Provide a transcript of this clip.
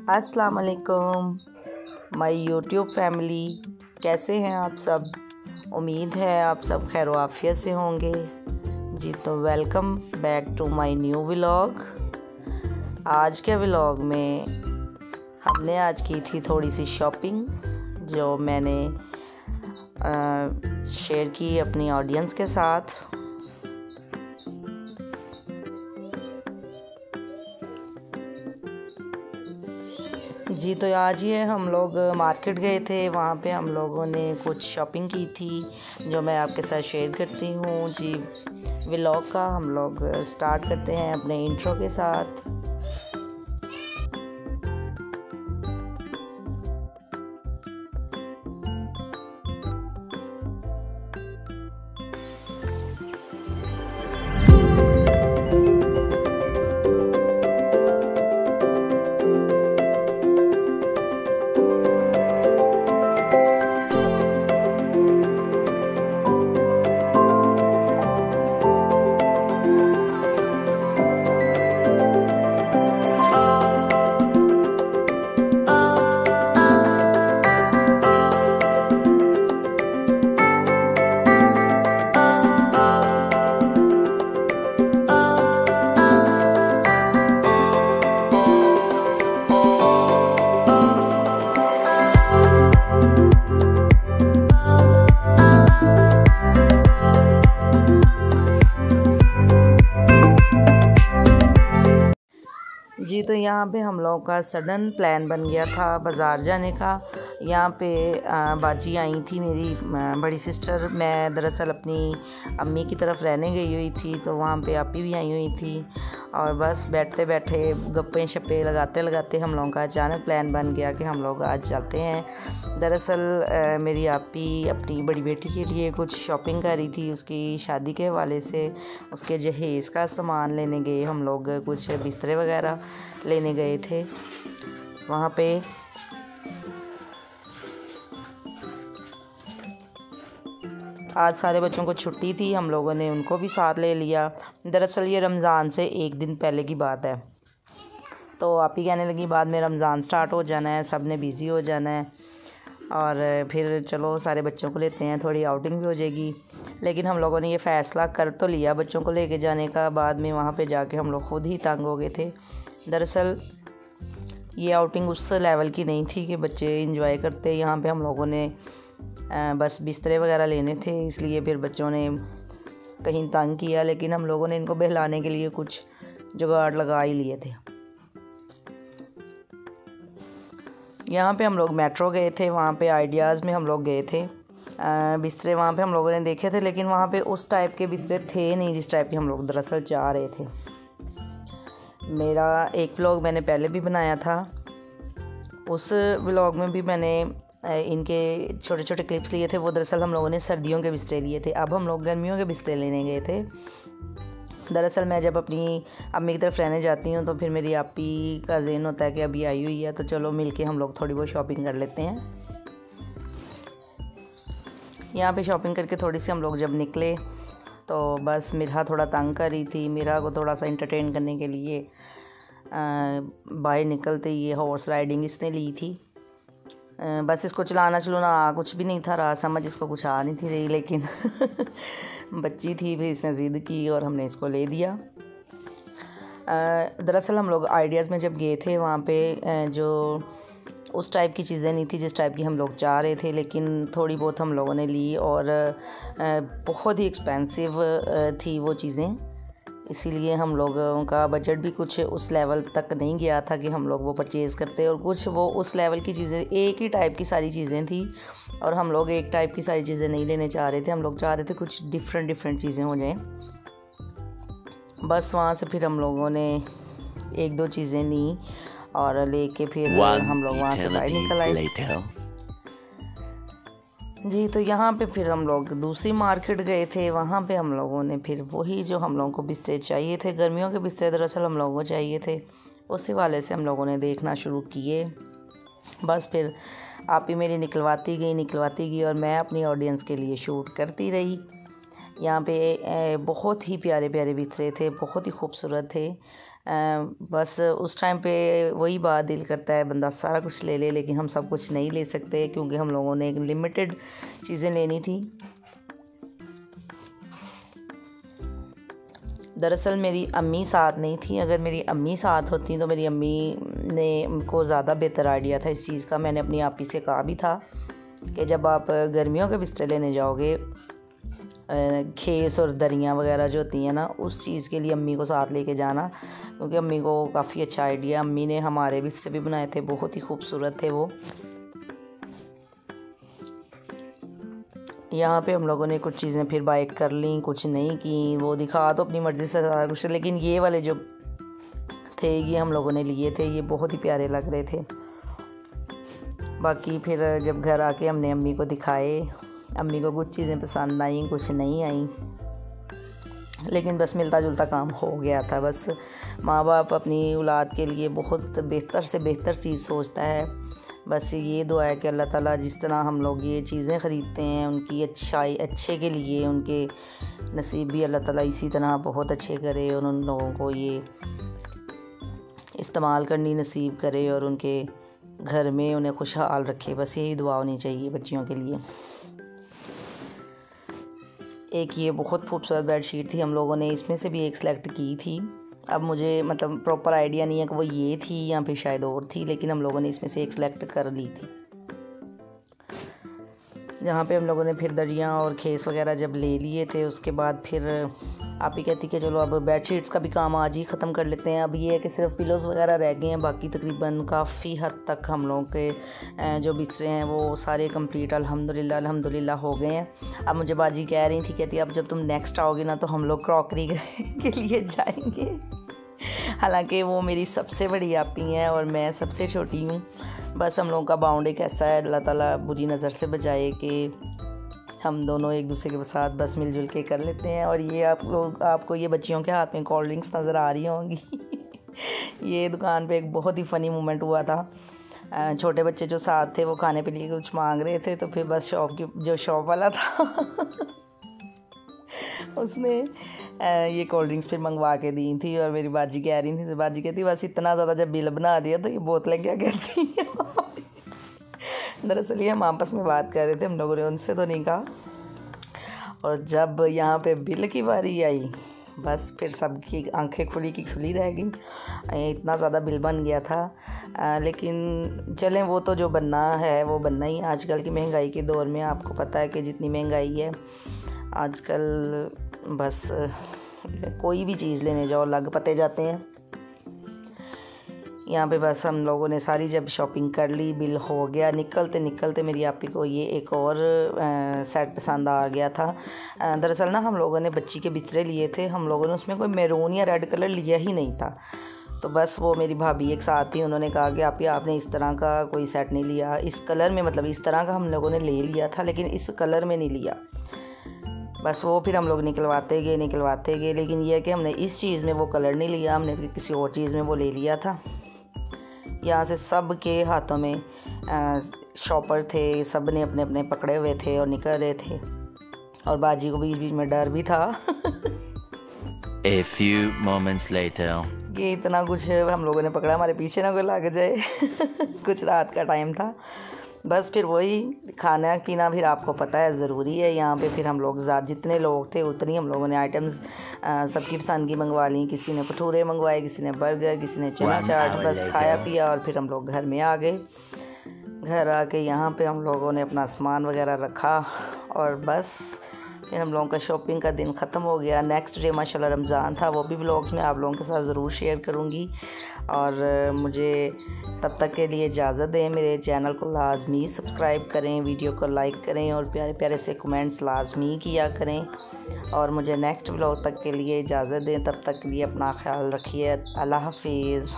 अस्सलाम वालेकुम my YouTube family, कैसे हैं आप सब। उम्मीद है आप सब खैर आफियत से होंगे जी। तो welcome back to my new vlog. आज के व्लॉग में हमने आज की थी थोड़ी सी शॉपिंग, जो मैंने शेयर की अपनी ऑडियंस के साथ। जी तो आज ही हम लोग मार्केट गए थे, वहाँ पे हम लोगों ने कुछ शॉपिंग की थी जो मैं आपके साथ शेयर करती हूँ जी। व्लॉग का हम लोग स्टार्ट करते हैं अपने इंट्रो के साथ। जी तो यहाँ पे हम लोगों का सडन प्लान बन गया था बाज़ार जाने का। यहाँ पे बाजी आई थी, मेरी बड़ी सिस्टर। मैं दरअसल अपनी अम्मी की तरफ रहने गई हुई थी, तो वहाँ पे आपी भी आई हुई थी। और बस बैठते बैठे गप्पे शप्पे लगाते लगाते हम लोगों का अचानक प्लान बन गया कि हम लोग आज चलते हैं। दरअसल मेरी आपी अपनी बड़ी बेटी के लिए कुछ शॉपिंग कर रही थी, उसकी शादी के हवाले से उसके जहेज़ का सामान लेने गए हम लोग। कुछ बिस्तरे वगैरह लेने गए थे वहाँ पे। आज सारे बच्चों को छुट्टी थी, हम लोगों ने उनको भी साथ ले लिया। दरअसल ये रमज़ान से एक दिन पहले की बात है। तो आप ही कहने लगी बाद में रमज़ान स्टार्ट हो जाना है, सब ने बिज़ी हो जाना है, और फिर चलो सारे बच्चों को लेते हैं, थोड़ी आउटिंग भी हो जाएगी। लेकिन हम लोगों ने ये फ़ैसला कर तो लिया बच्चों को लेके जाने का। बाद में वहाँ पे जाके हम लोग खुद ही तंग हो गए थे। दरअसल ये आउटिंग उस लेवल की नहीं थी कि बच्चे इंजॉय करते। यहाँ पे हम लोगों ने बस बिस्तरे वगैरह लेने थे, इसलिए फिर बच्चों ने कहीं तंग किया। लेकिन हम लोगों ने इनको बहलाने के लिए कुछ जुगाड़ लगा ही लिए थे। यहाँ पे हम लोग मेट्रो गए थे, वहाँ पे आइडियाज़ में हम लोग गए थे। बिस्तरे वहाँ पे हम लोगों ने देखे थे, लेकिन वहाँ पे उस टाइप के बिस्तरे थे नहीं जिस टाइप के हम लोग दरअसल चाह रहे थे। मेरा एक व्लॉग मैंने पहले भी बनाया था, उस व्लॉग में भी मैंने इनके छोटे छोटे क्लिप्स लिए थे। वो दरअसल हम लोगों ने सर्दियों के बिस्तरे लिए थे, अब हम लोग गर्मियों के बिस्तरे लेने गए थे। दरअसल मैं जब अपनी अम्मी की तरफ रहने जाती हूँ तो फिर मेरी आपी का ज़हन होता है कि अभी आई हुई है, तो चलो मिलके हम लोग थोड़ी बहुत शॉपिंग कर लेते हैं। यहाँ पे शॉपिंग करके थोड़ी सी हम लोग जब निकले तो बस मिरहा थोड़ा तंग कर रही थी। मिरहा को थोड़ा सा इंटरटेन करने के लिए बाहर निकलते ये हॉर्स राइडिंग इसने ली थी। बस इसको चलाना कुछ भी नहीं था रहा, समझ इसको कुछ आ नहीं थी रही, लेकिन बच्ची थी, फिर इसने ज़िद की और हमने इसको ले दिया। दरअसल हम लोग आइडियाज़ में जब गए थे वहाँ पे जो उस टाइप की चीज़ें नहीं थी जिस टाइप की हम लोग चाह रहे थे, लेकिन थोड़ी बहुत हम लोगों ने ली, और बहुत ही एक्सपेंसिव थी वो चीज़ें। इसीलिए हम लोगों का बजट भी कुछ उस लेवल तक नहीं गया था कि हम लोग वो परचेज़ करते। और कुछ वो उस लेवल की चीज़ें, एक ही टाइप की सारी चीज़ें थी, और हम लोग एक टाइप की सारी चीज़ें नहीं लेने चाह रहे थे। हम लोग चाह रहे थे कुछ डिफरेंट चीज़ें हो जाएं। बस वहाँ से फिर हम लोगों ने एक दो चीज़ें ली और लेके फिर हम लोग वहाँ से बाहर निकल आए जी। तो यहाँ पे फिर हम लोग दूसरी मार्केट गए थे, वहाँ पे हम लोगों ने फिर वही जो हम लोगों को बिस्तर चाहिए थे, गर्मियों के बिस्तर दरअसल हम लोगों को चाहिए थे, उसी वाले से हम लोगों ने देखना शुरू किए। बस फिर आप ही मेरी निकलवाती गई और मैं अपनी ऑडियंस के लिए शूट करती रही। यहाँ पे बहुत ही प्यारे प्यारे बिस्तरे थे, बहुत ही खूबसूरत थे। बस उस टाइम पे वही बात, दिल करता है बंदा सारा कुछ ले ले, लेकिन हम सब कुछ नहीं ले सकते क्योंकि हम लोगों ने एक लिमिटेड चीज़ें लेनी थी। दरअसल मेरी अम्मी साथ नहीं थी, अगर मेरी अम्मी साथ होती तो मेरी अम्मी ने को ज़्यादा बेहतर आइडिया था इस चीज़ का। मैंने अपनी आपी से कहा भी था कि जब आप गर्मियों के बिस्तर लेने जाओगे, खेस और दरियाँ वगैरह जो होती हैं ना, उस चीज़ के लिए अम्मी को साथ लेके जाना, क्योंकि अम्मी को काफ़ी अच्छा आइडिया। अम्मी ने हमारे बिस्तर भी बनाए थे, बहुत ही खूबसूरत थे वो। यहाँ पे हम लोगों ने कुछ चीज़ें फिर बाय कर ली, कुछ नहीं की। वो दिखा तो अपनी मर्ज़ी से सारा कुछ, लेकिन ये वाले जो थे ये हम लोगों ने लिए थे, ये बहुत ही प्यारे लग रहे थे। बाकी फिर जब घर आके हमने अम्मी को दिखाए, अम्मी को कुछ चीज़ें पसंद आई, कुछ नहीं आई, लेकिन बस मिलता जुलता काम हो गया था। बस माँ बाप अपनी औलाद के लिए बहुत बेहतर से बेहतर चीज़ सोचता है। बस ये दुआ है कि अल्लाह ताला जिस तरह हम लोग ये चीज़ें ख़रीदते हैं उनकी अच्छे के लिए, उनके नसीब भी अल्लाह ताला इसी तरह बहुत अच्छे करे और उन लोगों को ये इस्तेमाल करनी नसीब करे और उनके घर में उन्हें खुशहाल रखे। बस यही दुआ होनी चाहिए बच्चियों के लिए। एक ये बहुत खूबसूरत बेडशीट थी, हम लोगों ने इसमें से भी एक सेलेक्ट की थी। अब मुझे मतलब प्रॉपर आइडिया नहीं है कि वो ये थी या फिर शायद और थी, लेकिन हम लोगों ने इसमें से एक सेलेक्ट कर ली थी। जहाँ पे हम लोगों ने फिर दरियाँ और खेस वगैरह जब ले लिए थे, उसके बाद फिर आप ही कहती कि चलो अब बेडशीट्स का भी काम आज ही ख़त्म कर लेते हैं। अब ये है कि सिर्फ पिलोज़ वगैरह रह गए हैं, बाकी तकरीबन काफ़ी हद तक हम लोगों के जो बिस्तरे हैं वो सारे कंप्लीट अल्हम्दुलिल्लाह हो गए हैं। अब मुझे बाजी कह रही थी, कहती अब जब तुम नेक्स्ट आओगे ना तो हम लोग क्रॉकरी के लिए जाएंगे। हालांकि वो मेरी सबसे बड़ी आपी हैं और मैं सबसे छोटी हूँ। बस हम लोगों का बाउंड एक ऐसा है, अल्लाह ताला बुरी नज़र से बचाए कि हम दोनों एक दूसरे के साथ बस मिलजुल के कर लेते हैं। और ये आपको ये बच्चियों के हाथ में कोल्ड ड्रिंक्स नज़र आ रही होंगी। ये दुकान पे एक बहुत ही फ़नी मोमेंट हुआ था। छोटे बच्चे जो साथ थे वो खाने के लिए कुछ मांग रहे थे, तो फिर बस शॉप वाला था उसने ये कोल्ड ड्रिंक्स फिर मंगवा के दी थी। और मेरी बाजी कह रही थी, बाजी कहती बस इतना ज़्यादा जब बिल बना दिया तो ये बोतलें क्या कहती हैं। दरअसल ये हम आपस में बात कर रहे थे, हम लोगों ने उनसे तो नहीं कहा। और जब यहाँ पे बिल की बारी आई, बस फिर सबकी आंखें खुली की खुली रह गई। इतना ज़्यादा बिल बन गया था। लेकिन चलें, वो तो जो बनना है वो बनना ही। आजकल की महंगाई के दौर में आपको पता है कि जितनी महंगाई है आजकल, बस कोई भी चीज़ लेने जाओ लग पते जाते हैं। यहाँ पे बस हम लोगों ने सारी जब शॉपिंग कर ली, बिल हो गया, निकलते निकलते मेरी आपी को ये एक और सेट पसंद आ गया था। दरअसल ना हम लोगों ने बच्ची के बिस्तरे लिए थे, हम लोगों ने उसमें कोई मैरून या रेड कलर लिया ही नहीं था। तो बस वो मेरी भाभी एक साथ थी, उन्होंने कहा कि आपने इस तरह का कोई सेट नहीं लिया, इस कलर में, मतलब इस तरह का हम लोगों ने ले लिया था लेकिन इस कलर में नहीं लिया। बस वो फिर हम लोग निकलवाते गए, लेकिन ये है कि हमने इस चीज़ में वो कलर नहीं लिया, हमने किसी और चीज़ में वो ले लिया था। यहाँ से सब के हाथों में शॉपर थे, सब ने अपने अपने पकड़े हुए थे और निकल रहे थे, और बाजी को बीच बीच में डर भी था। A few moments later. ये इतना कुछ हम लोगों ने पकड़ा, हमारे पीछे ना कोई लग जाए। कुछ रात का टाइम था। बस फिर वही खाना पीना फिर आपको पता है ज़रूरी है। यहाँ पे फिर हम लोग जितने लोग थे उतनी हम लोगों ने आइटम्स सबकी पसंद की मंगवा ली। किसी ने भटूरे मंगवाए, किसी ने बर्गर, किसी ने चना चाट। बस खाया पिया और फिर हम लोग घर में आ गए। घर आके यहाँ पे हम लोगों ने अपना सामान वगैरह रखा और बस फिर हम लोगों का शॉपिंग का दिन ख़त्म हो गया। नेक्स्ट डे माशाल्लाह रमज़ान था, वो भी व्लॉग्स में आप लोगों के साथ ज़रूर शेयर करूँगी। और मुझे तब तक के लिए इजाज़त दें। मेरे चैनल को लाजमी सब्सक्राइब करें, वीडियो को लाइक करें और प्यारे प्यारे से कमेंट्स लाजमी किया करें। और मुझे नेक्स्ट व्लॉग तक के लिए इजाज़त दें। तब तक के लिए अपना ख्याल रखिए। अल्लाह हाफिज़।